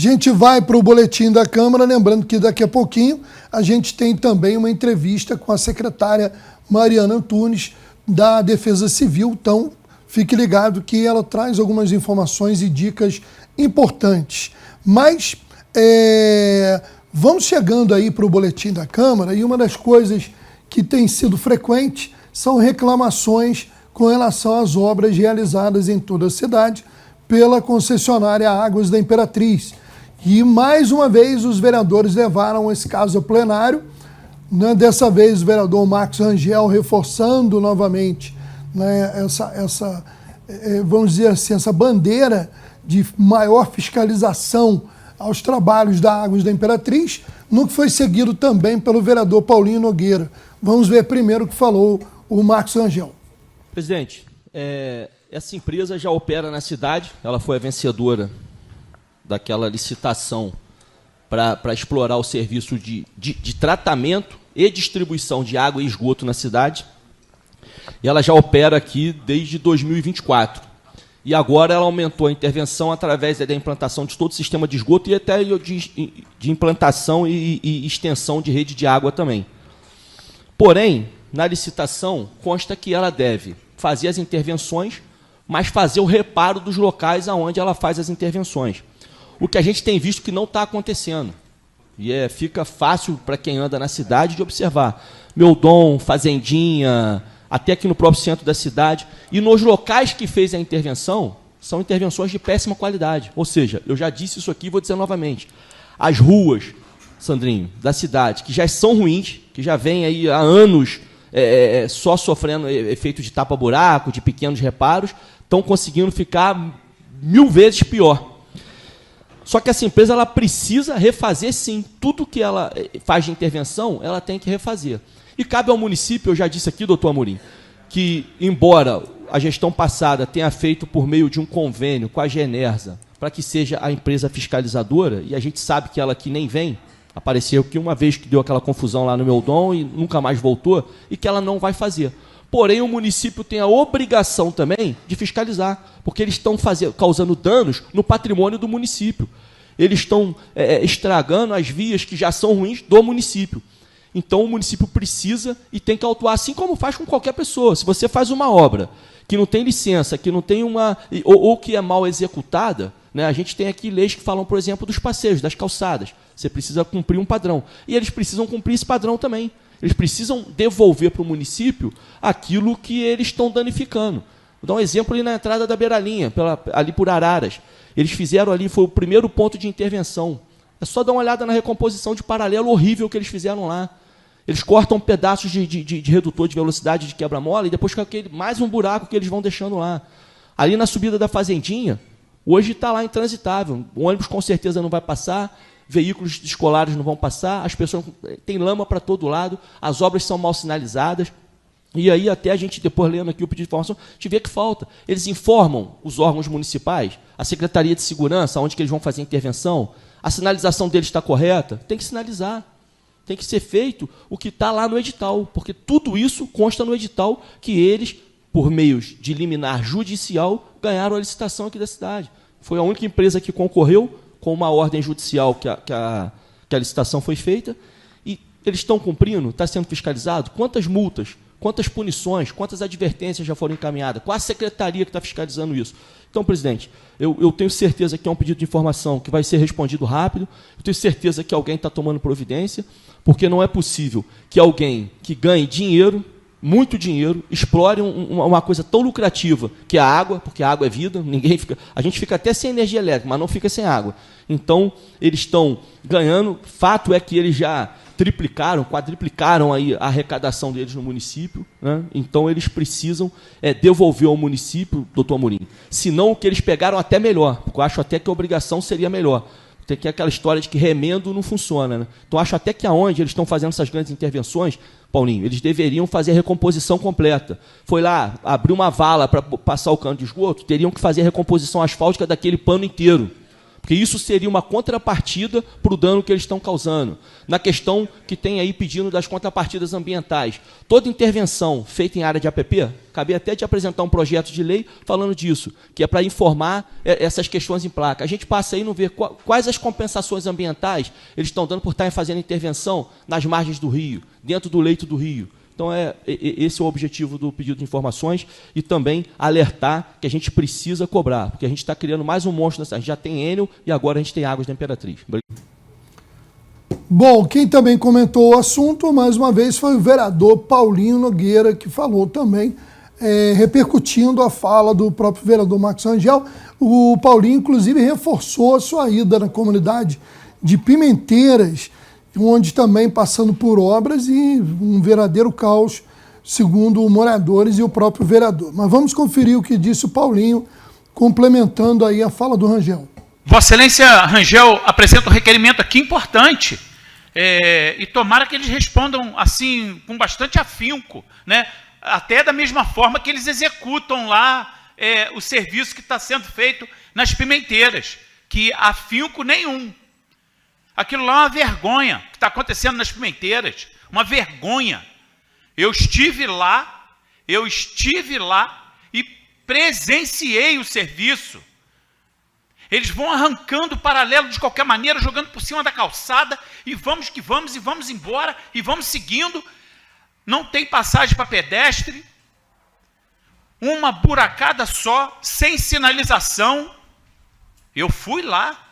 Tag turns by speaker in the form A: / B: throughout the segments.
A: gente vai para o boletim da Câmara, lembrando que daqui a pouquinho a gente tem também uma entrevista com a secretária Mariana Antunes, da Defesa Civil. Então, fique ligado que ela traz algumas informações e dicas importantes. Mas vamos chegando aí para o boletim da Câmara, e uma das coisas que tem sido frequente são reclamações com relação às obras realizadas em toda a cidade pela concessionária Águas da Imperatriz. E, mais uma vez, os vereadores levaram esse caso ao plenário. Dessa vez, o vereador Marcos Rangel reforçando novamente, né, vamos dizer assim, essa bandeira de maior fiscalização aos trabalhos da Águas da Imperatriz, no que foi seguido também pelo vereador Paulinho Nogueira. Vamos ver primeiro o que falou o Marcos Rangel.
B: Presidente, essa empresa já opera na cidade, ela foi a vencedora daquela licitação para explorar o serviço de tratamento e distribuição de água e esgoto na cidade. E ela já opera aqui desde 2024. E agora ela aumentou a intervenção através da implantação de todo o sistema de esgoto e até de implantação e extensão de rede de água também. Porém, na licitação, consta que ela deve fazer as intervenções, mas fazer o reparo dos locais aonde ela faz as intervenções. O que a gente tem visto que não está acontecendo. E fica fácil para quem anda na cidade de observar. Meudon, Fazendinha, até aqui no próprio centro da cidade. E nos locais que fez a intervenção, são intervenções de péssima qualidade. Ou seja, eu já disse isso aqui e vou dizer novamente. As ruas, Sandrinho, da cidade, que já são ruins, que já vêm aí há anos só sofrendo efeito de tapa-buraco, de pequenos reparos, estão conseguindo ficar 1000 vezes pior. Só que essa empresa ela precisa refazer, sim. Tudo que ela faz de intervenção, ela tem que refazer. E cabe ao município, eu já disse aqui, doutor Amorim, que, embora a gestão passada tenha feito por meio de um convênio com a Genersa, para que seja a empresa fiscalizadora, e a gente sabe que ela aqui nem vem, apareceu que uma vez que deu aquela confusão lá no Meudon e nunca mais voltou, e que ela não vai fazer. Porém, o município tem a obrigação também de fiscalizar, porque eles estão causando danos no patrimônio do município. Eles estão estragando as vias que já são ruins do município. Então, o município precisa e tem que autuar, assim como faz com qualquer pessoa. Se você faz uma obra que não tem licença, que não tem ou que é mal executada, né, a gente tem aqui leis que falam, por exemplo, dos passeios, das calçadas. Você precisa cumprir um padrão. E eles precisam cumprir esse padrão também. Eles precisam devolver para o município aquilo que eles estão danificando. Vou dar um exemplo ali na entrada da Beiralinha, ali por Araras. Eles fizeram ali, foi o primeiro ponto de intervenção. É só dar uma olhada na recomposição de paralelo horrível que eles fizeram lá. Eles cortam pedaços de redutor de velocidade de quebra-mola e depois mais um buraco que eles vão deixando lá. Ali na subida da Fazendinha, hoje está lá intransitável. O ônibus com certeza não vai passar, veículos escolares não vão passar, as pessoas têm lama para todo lado, as obras são mal sinalizadas. E aí, até a gente, depois lendo aqui o pedido de informação, a gente vê que falta. Eles informam os órgãos municipais, a Secretaria de Segurança, onde que eles vão fazer a intervenção, a sinalização deles está correta? Tem que sinalizar. Tem que ser feito o que está lá no edital, porque tudo isso consta no edital que eles, por meios de liminar judicial, ganharam a licitação aqui da cidade. Foi a única empresa que concorreu com uma ordem judicial que a licitação foi feita, e eles estão cumprindo, está sendo fiscalizado. Quantas multas, quantas punições, quantas advertências já foram encaminhadas? Qual a secretaria que está fiscalizando isso? Então, presidente, eu tenho certeza que é um pedido de informação que vai ser respondido rápido, eu tenho certeza que alguém está tomando providência, porque não é possível que alguém que ganhe dinheiro, muito dinheiro, explore uma coisa tão lucrativa, que é a água, porque a água é vida, a gente fica até sem energia elétrica, mas não fica sem água. Então, eles estão ganhando, fato é que eles já triplicaram, quadriplicaram aí a arrecadação deles no município, né? Então eles precisam devolver ao município, doutor Amorim, senão o que eles pegaram até melhor, porque eu acho até que a obrigação seria melhor. Tem que aquela história de que remendo não funciona, né? Então acho até que aonde eles estão fazendo essas grandes intervenções, Paulinho, eles deveriam fazer a recomposição completa. Foi lá, abrir uma vala para passar o cano de esgoto, teriam que fazer a recomposição asfáltica daquele pano inteiro, porque isso seria uma contrapartida para o dano que eles estão causando. Na questão que tem aí pedindo das contrapartidas ambientais, toda intervenção feita em área de APP, cabia até de apresentar um projeto de lei falando disso, que é para informar essas questões em placa. A gente passa aí e não vê quais as compensações ambientais eles estão dando por estarem fazendo intervenção nas margens do rio, dentro do leito do rio. Então, esse é o objetivo do pedido de informações e também alertar que a gente precisa cobrar, porque a gente está criando mais um monstro. A gente já tem Enel e agora a gente tem Águas da Imperatriz.
A: Bom, quem também comentou o assunto, mais uma vez, foi o vereador Paulinho Nogueira, que falou também, repercutindo a fala do próprio vereador Marcos Rangel. O Paulinho, inclusive, reforçou a sua ida na comunidade de Pimenteiras, onde também passando por obras e um verdadeiro caos, segundo moradores e o próprio vereador. Mas vamos conferir o que disse o Paulinho, complementando aí a fala do Rangel.
C: Vossa Excelência Rangel apresenta um requerimento aqui importante, e tomara que eles respondam assim, com bastante afinco, né? Até da mesma forma que eles executam lá o serviço que está sendo feito nas Pimenteiras, que afinco nenhum. Aquilo lá é uma vergonha que está acontecendo nas Pimenteiras, uma vergonha. Eu estive lá e presenciei o serviço. Eles vão arrancando o paralelo de qualquer maneira, jogando por cima da calçada, e vamos que vamos, e vamos embora, e vamos seguindo. Não tem passagem para pedestre, uma buracada só, sem sinalização. Eu fui lá.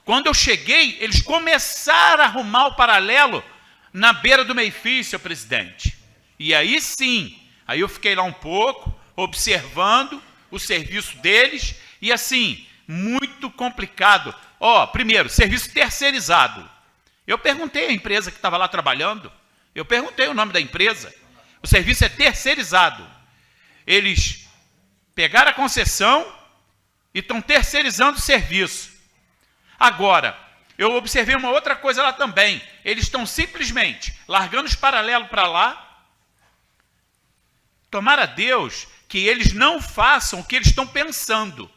C: Quando eu cheguei, eles começaram a arrumar o paralelo na beira do meio-fio, senhor presidente. E aí sim, aí eu fiquei lá um pouco, observando o serviço deles, e assim, muito complicado. Primeiro, serviço terceirizado. Eu perguntei à empresa que estava lá trabalhando, eu perguntei o nome da empresa. O serviço é terceirizado. Eles pegaram a concessão e estão terceirizando o serviço. Agora, eu observei uma outra coisa lá também. Eles estão simplesmente largando os paralelos para lá. Tomara a Deus que eles não façam o que eles estão pensando.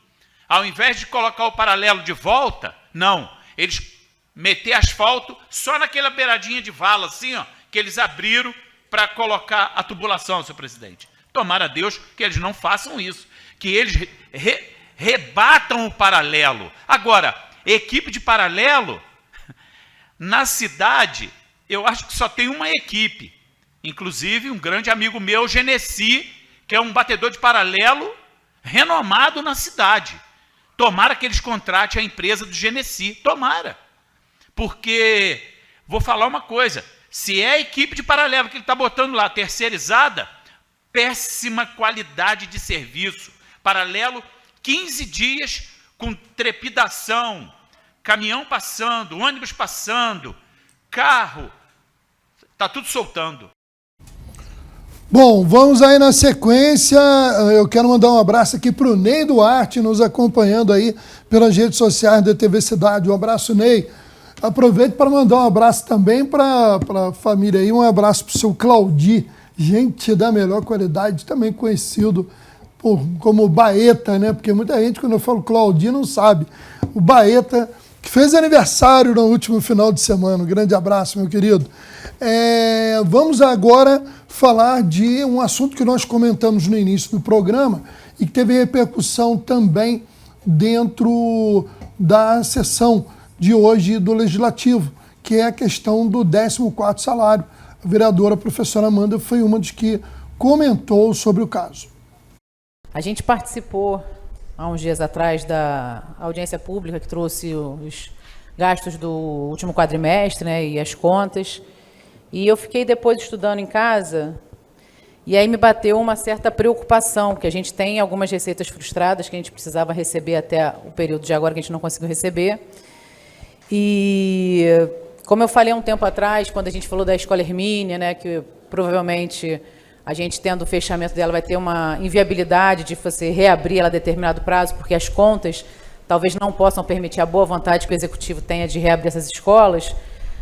C: Ao invés de colocar o paralelo de volta, não. Eles meter asfalto só naquela beiradinha de vala, assim, que eles abriram para colocar a tubulação, senhor presidente. Tomara a Deus que eles não façam isso. Que eles rebatam o paralelo. Agora, equipe de paralelo, na cidade, eu acho que só tem uma equipe. Inclusive, um grande amigo meu, Genesi, que é um batedor de paralelo renomado na cidade. Tomara que eles contratem a empresa do Genesi. Tomara. Porque, vou falar uma coisa, se é a equipe de paralelo que ele está botando lá, terceirizada, péssima qualidade de serviço. Paralelo, 15 dias com trepidação, caminhão passando, ônibus passando, carro, está tudo soltando.
A: Bom, vamos aí na sequência. Eu quero mandar um abraço aqui para o Ney Duarte, nos acompanhando aí pelas redes sociais da TV Cidade. Um abraço, Ney. Aproveito para mandar um abraço também para a família aí, um abraço para o seu Claudi, gente da melhor qualidade, também conhecido como Baeta, né? Porque muita gente, quando eu falo Claudi, não sabe. O Baeta, que fez aniversário no último final de semana. Um grande abraço, meu querido. Vamos agora falar de um assunto que nós comentamos no início do programa e que teve repercussão também dentro da sessão de hoje do Legislativo, que é a questão do 14º salário. A vereadora professora Amanda foi uma das que comentou sobre o caso.
D: A gente participou há uns dias atrás da audiência pública que trouxe os gastos do último quadrimestre, né, e as contas. E eu fiquei depois estudando em casa e aí me bateu uma certa preocupação, que a gente tem algumas receitas frustradas que a gente precisava receber até o período de agora que a gente não conseguiu receber. E como eu falei há um tempo atrás, quando a gente falou da Escola Hermínia, né, que provavelmente a gente tendo o fechamento dela vai ter uma inviabilidade de você reabrir ela a determinado prazo, porque as contas talvez não possam permitir a boa vontade que o Executivo tenha de reabrir essas escolas.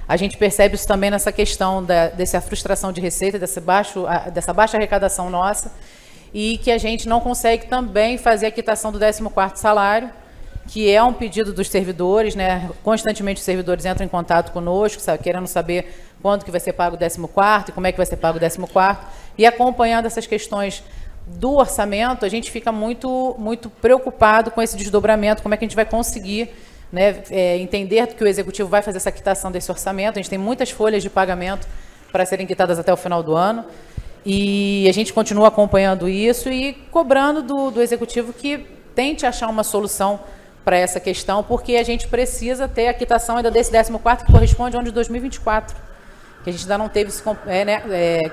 D: A gente percebe isso também nessa questão dessa frustração de receita, dessa baixa arrecadação nossa, e que a gente não consegue também fazer a quitação do 14º salário, que é um pedido dos servidores, né? Constantemente os servidores entram em contato conosco, sabe, querendo saber quando que vai ser pago o 14º e como é que vai ser pago o 14º. E acompanhando essas questões do orçamento, a gente fica muito preocupado com esse desdobramento, como é que a gente vai conseguir, né, entender que o Executivo vai fazer essa quitação desse orçamento. A gente tem muitas folhas de pagamento para serem quitadas até o final do ano, e a gente continua acompanhando isso e cobrando do Executivo que tente achar uma solução para essa questão, porque a gente precisa ter a quitação ainda desse 14º, que corresponde ao ano de 2024, que a gente ainda não teve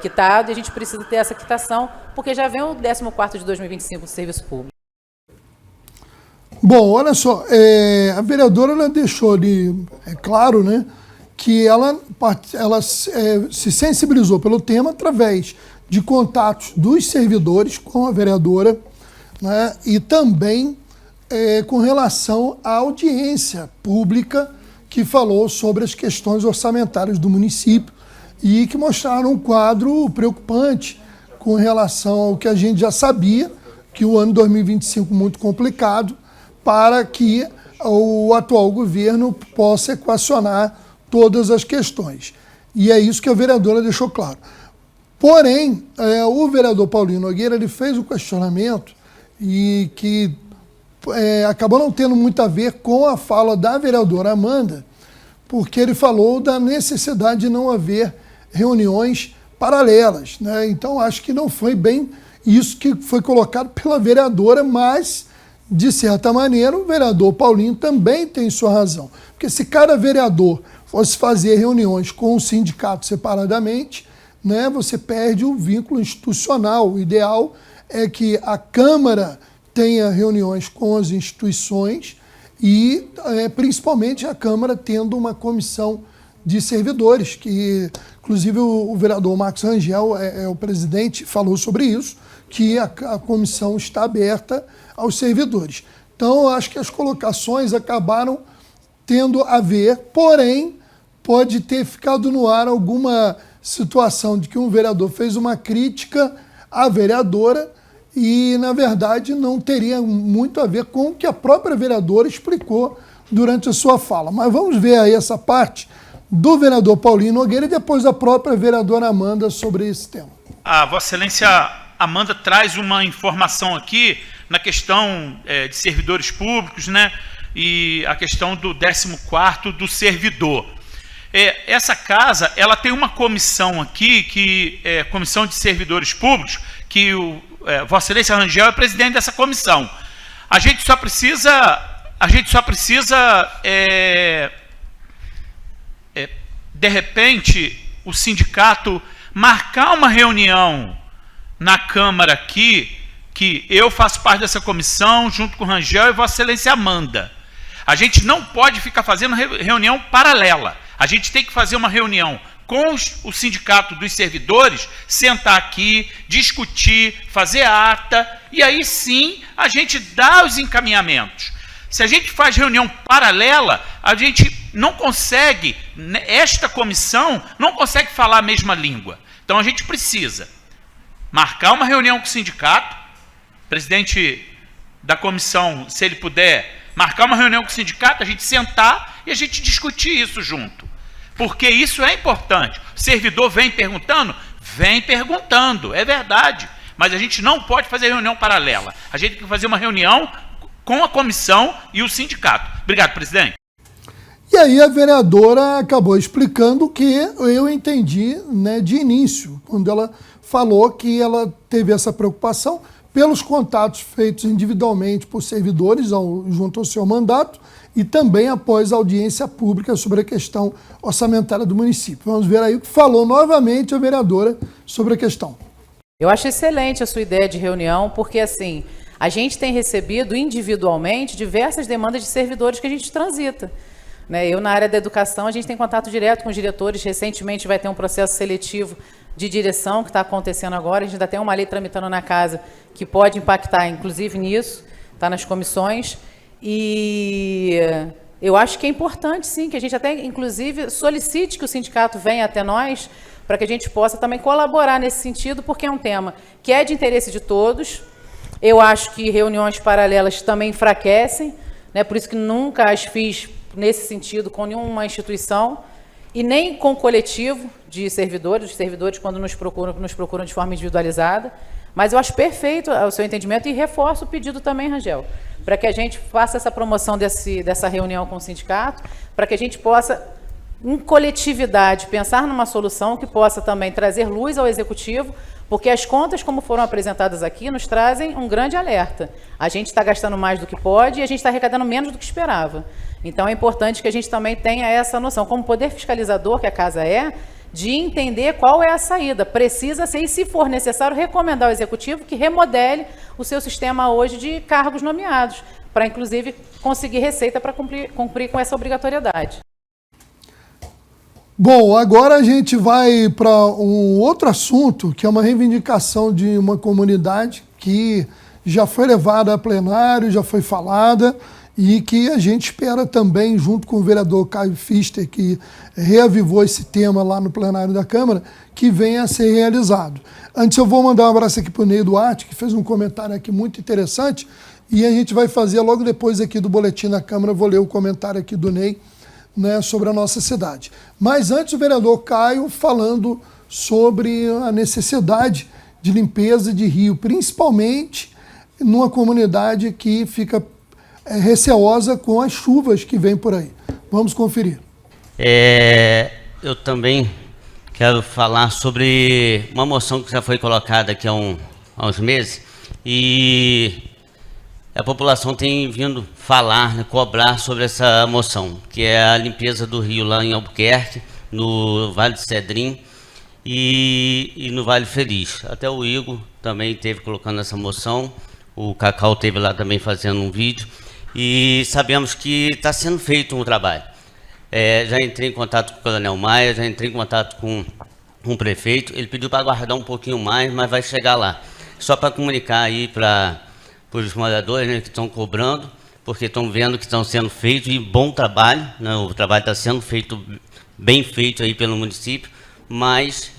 D: quitado, e a gente precisa ter essa quitação, porque já vem o 14º de 2025 do Serviço Público.
A: Bom, olha só, a vereadora ela deixou ali, claro, né, que ela se sensibilizou pelo tema através de contatos dos servidores com a vereadora, né, e também com relação à audiência pública que falou sobre as questões orçamentárias do município e que mostraram um quadro preocupante com relação ao que a gente já sabia, que o ano 2025 muito complicado para que o atual governo possa equacionar todas as questões. E é isso que a vereadora deixou claro. Porém, o vereador Paulinho Nogueira ele fez um questionamento e que acabou não tendo muito a ver com a fala da vereadora Amanda, porque ele falou da necessidade de não haver reuniões paralelas, né? Então, acho que não foi bem isso que foi colocado pela vereadora, mas, de certa maneira, o vereador Paulinho também tem sua razão. Porque se cada vereador fosse fazer reuniões com o sindicato separadamente, né, você perde o vínculo institucional. O ideal é que a Câmara tenha reuniões com as instituições e, principalmente, a Câmara tendo uma comissão de servidores, que, inclusive, o vereador Marcos Rangel, o presidente, falou sobre isso, que a comissão está aberta aos servidores. Então, eu acho que as colocações acabaram tendo a ver, porém, pode ter ficado no ar alguma situação de que um vereador fez uma crítica à vereadora e, na verdade, não teria muito a ver com o que a própria vereadora explicou durante a sua fala. Mas vamos ver aí essa parte do vereador Paulinho Nogueira e depois a própria vereadora Amanda sobre esse tema.
C: A Vossa Excelência Amanda traz uma informação aqui na questão de servidores públicos, né, e a questão do 14º do servidor. Essa casa, ela tem uma comissão aqui, que é Comissão de Servidores Públicos, que Vossa Excelência Rangel é presidente dessa comissão. A gente só precisa de repente, o sindicato marcar uma reunião na Câmara aqui, que eu faço parte dessa comissão, junto com o Rangel e Vossa Excelência Amanda. A gente não pode ficar fazendo reunião paralela. A gente tem que fazer uma reunião com o sindicato dos servidores, sentar aqui, discutir, fazer ata, e aí sim a gente dá os encaminhamentos. Se a gente faz reunião paralela, a gente não consegue, esta comissão não consegue falar a mesma língua. Então a gente precisa marcar uma reunião com o sindicato, presidente da comissão, se ele puder, marcar uma reunião com o sindicato, a gente sentar e a gente discutir isso junto. Porque isso é importante. O servidor vem perguntando, é verdade. Mas a gente não pode fazer reunião paralela. A gente tem que fazer uma reunião com a comissão e o sindicato. Obrigado, presidente.
A: E aí a vereadora acabou explicando o que eu entendi, né, de início, quando ela falou que ela teve essa preocupação pelos contatos feitos individualmente por servidores junto ao seu mandato e também após a audiência pública sobre a questão orçamentária do município. Vamos ver aí o que falou novamente a vereadora sobre a questão.
D: Eu acho excelente a sua ideia de reunião, porque assim, a gente tem recebido individualmente diversas demandas de servidores que a gente transita. Eu, na área da educação, a gente tem contato direto com os diretores. Recentemente vai ter um processo seletivo de direção que está acontecendo agora. A gente ainda tem uma lei tramitando na casa que pode impactar, inclusive, nisso. Está nas comissões. E eu acho que é importante, sim, que a gente até, inclusive, solicite que o sindicato venha até nós para que a gente possa também colaborar nesse sentido, porque é um tema que é de interesse de todos. Eu acho que reuniões paralelas também enfraquecem, né? Por isso que nunca as fiz nesse sentido com nenhuma instituição e nem com coletivo de servidores. Os servidores, quando nos procuram de forma individualizada. Mas eu acho perfeito o seu entendimento e reforço o pedido também, Rangel, para que a gente faça essa promoção dessa reunião com o sindicato, para que a gente possa, em coletividade, pensar numa solução que possa também trazer luz ao executivo, porque as contas, como foram apresentadas aqui, nos trazem um grande alerta. A gente está gastando mais do que pode e a gente está arrecadando menos do que esperava. Então, é importante que a gente também tenha essa noção, como poder fiscalizador que a casa é, de entender qual é a saída. Precisa ser, e se for necessário, recomendar ao executivo que remodele o seu sistema hoje de cargos nomeados, para, inclusive, conseguir receita para cumprir com essa obrigatoriedade.
A: Bom, agora a gente vai para um outro assunto, que é uma reivindicação de uma comunidade que já foi levada a plenário, já foi falada, e que a gente espera também, junto com o vereador Caio Pfister, que reavivou esse tema lá no plenário da Câmara, que venha a ser realizado. Antes eu vou mandar um abraço aqui para o Ney Duarte, que fez um comentário aqui muito interessante, e a gente vai fazer logo depois aqui do Boletim da Câmara, vou ler o comentário aqui do Ney, né, sobre a nossa cidade. Mas antes o vereador Caio falando sobre a necessidade de limpeza de rio, principalmente numa comunidade que fica receosa com as chuvas que vêm por aí. Vamos conferir.
E: Eu também quero falar sobre uma moção que já foi colocada aqui há uns meses e a população tem vindo falar, né, cobrar sobre essa moção, que é a limpeza do rio lá em Albuquerque, no Vale de Cedrim e no Vale Feliz. Até o Igor também esteve colocando essa moção, o Cacau esteve lá também fazendo um vídeo. E sabemos que está sendo feito um trabalho. Já entrei em contato com o Coronel Maia, já entrei em contato com o prefeito. Ele pediu para aguardar um pouquinho mais, mas vai chegar lá. Só para comunicar aí para os moradores, né, que estão cobrando, porque estão vendo que estão sendo feitos e bom trabalho, né, o trabalho está sendo feito, bem feito aí pelo município, mas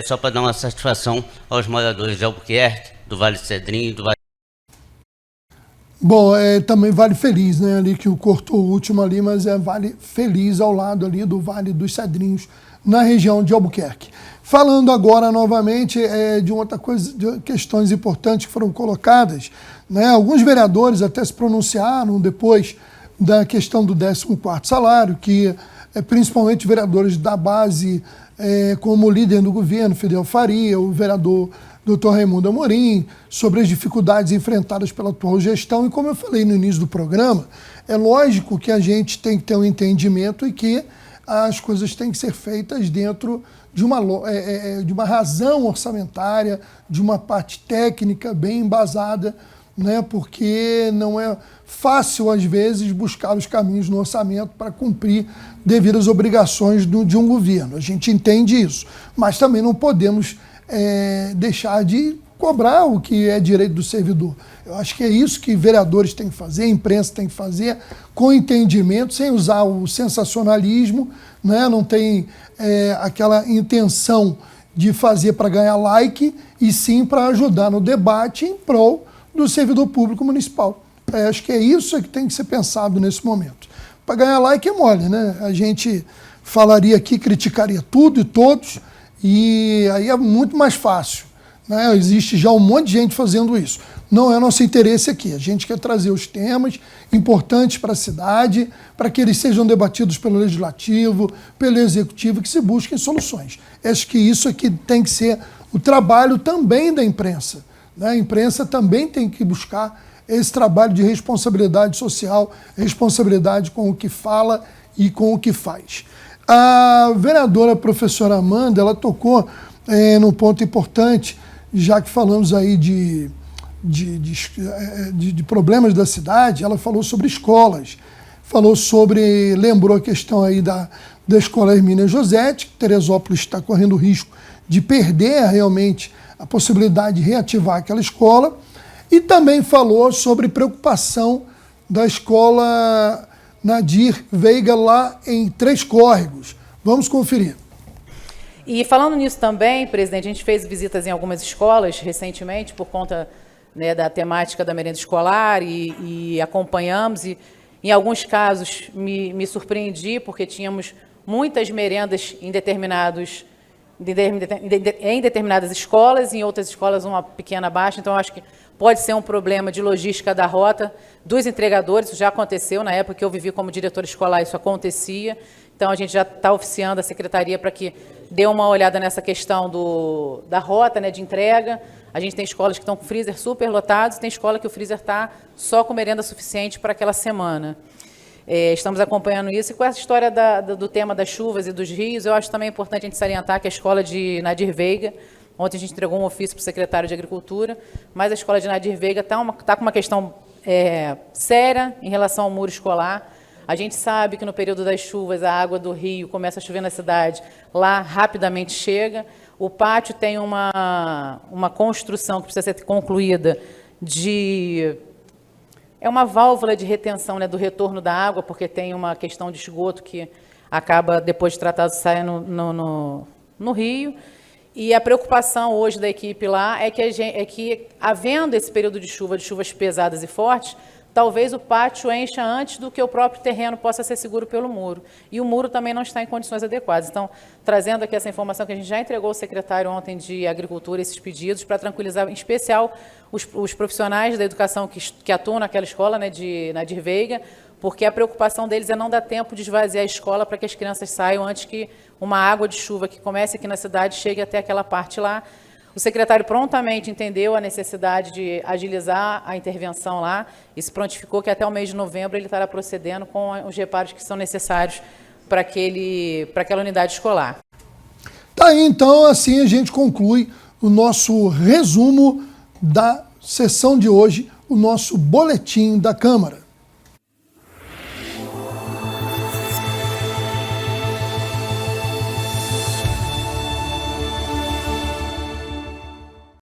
E: só para dar uma satisfação aos moradores de Albuquerque, do Vale de Cedrim, do Vale.
A: Bom, também Vale Feliz, né, ali que cortou o último ali, mas é Vale Feliz ao lado ali do Vale dos Cedrinhos, na região de Albuquerque. Falando agora novamente de outra coisa, de questões importantes que foram colocadas, né, alguns vereadores até se pronunciaram depois da questão do 14º salário, que principalmente vereadores da base, como o líder do governo, Fidel Faria, o vereador Dr. Raimundo Amorim, sobre as dificuldades enfrentadas pela atual gestão. E como eu falei no início do programa, é lógico que a gente tem que ter um entendimento e que as coisas têm que ser feitas dentro de uma razão orçamentária, de uma parte técnica bem embasada, né, porque não é fácil, às vezes, buscar os caminhos no orçamento para cumprir devidas obrigações de um governo. A gente entende isso, mas também não podemos deixar de cobrar o que é direito do servidor. Eu acho que é isso que vereadores têm que fazer, a imprensa tem que fazer, com entendimento, sem usar o sensacionalismo, né? Não tem aquela intenção de fazer para ganhar like, e sim para ajudar no debate em prol do servidor público municipal. Acho que é isso que tem que ser pensado nesse momento. Para ganhar like é mole, né? A gente falaria aqui, criticaria tudo e todos, e aí é muito mais fácil, né? Existe já um monte de gente fazendo isso. Não é nosso interesse aqui. A gente quer trazer os temas importantes para a cidade, para que eles sejam debatidos pelo Legislativo, pelo Executivo, que se busquem soluções. Acho que isso aqui tem que ser o trabalho também da imprensa, né? A imprensa também tem que buscar esse trabalho de responsabilidade social, responsabilidade com o que fala e com o que faz. A vereadora professora Amanda, ela tocou num ponto importante, já que falamos aí de problemas da cidade. Ela falou sobre escolas, lembrou a questão aí da escola Hermínia Josete, que Teresópolis está correndo o risco de perder realmente a possibilidade de reativar aquela escola, e também falou sobre preocupação da escola Nadir Veiga, lá em Três Córregos. Vamos conferir.
D: E falando nisso também, presidente, a gente fez visitas em algumas escolas recentemente, por conta, né, da temática da merenda escolar, e acompanhamos, Em alguns casos, me surpreendi, porque tínhamos muitas merendas em determinadas escolas, em outras escolas uma pequena baixa. Então, acho que pode ser um problema de logística da rota dos entregadores. Isso já aconteceu, na época que eu vivi como diretora escolar, isso acontecia. Então, a gente já está oficiando a secretaria para que dê uma olhada nessa questão da rota, né, de entrega. A gente tem escolas que estão com freezer super lotados, tem escola que o freezer está só com merenda suficiente para aquela semana. Estamos acompanhando isso. E com essa história do tema das chuvas e dos rios, eu acho também importante a gente salientar que a escola de Nadir Veiga, ontem a gente entregou um ofício para o secretário de Agricultura, mas a escola de Nadir Veiga está com uma questão séria em relação ao muro escolar. A gente sabe que no período das chuvas a água do rio começa a chover na cidade, lá rapidamente chega. O pátio tem uma construção que precisa ser concluída é uma válvula de retenção, né, do retorno da água, porque tem uma questão de esgoto que acaba, depois de tratado, saindo no rio. E a preocupação hoje da equipe lá é que havendo esse período de chuvas pesadas e fortes, talvez o pátio encha antes do que o próprio terreno possa ser seguro pelo muro. E o muro também não está em condições adequadas. Então, trazendo aqui essa informação que a gente já entregou ao secretário ontem de Agricultura, esses pedidos, para tranquilizar, em especial, os profissionais da educação que atuam naquela escola, né, de Nadir Veiga, porque a preocupação deles é não dar tempo de esvaziar a escola para que as crianças saiam antes que uma água de chuva que comece aqui na cidade chegue até aquela parte lá. O secretário prontamente entendeu a necessidade de agilizar a intervenção lá e se prontificou que até o mês de novembro ele estará procedendo com os reparos que são necessários para aquela unidade escolar.
A: Tá aí, então, assim a gente conclui o nosso resumo da sessão de hoje, o nosso boletim da Câmara.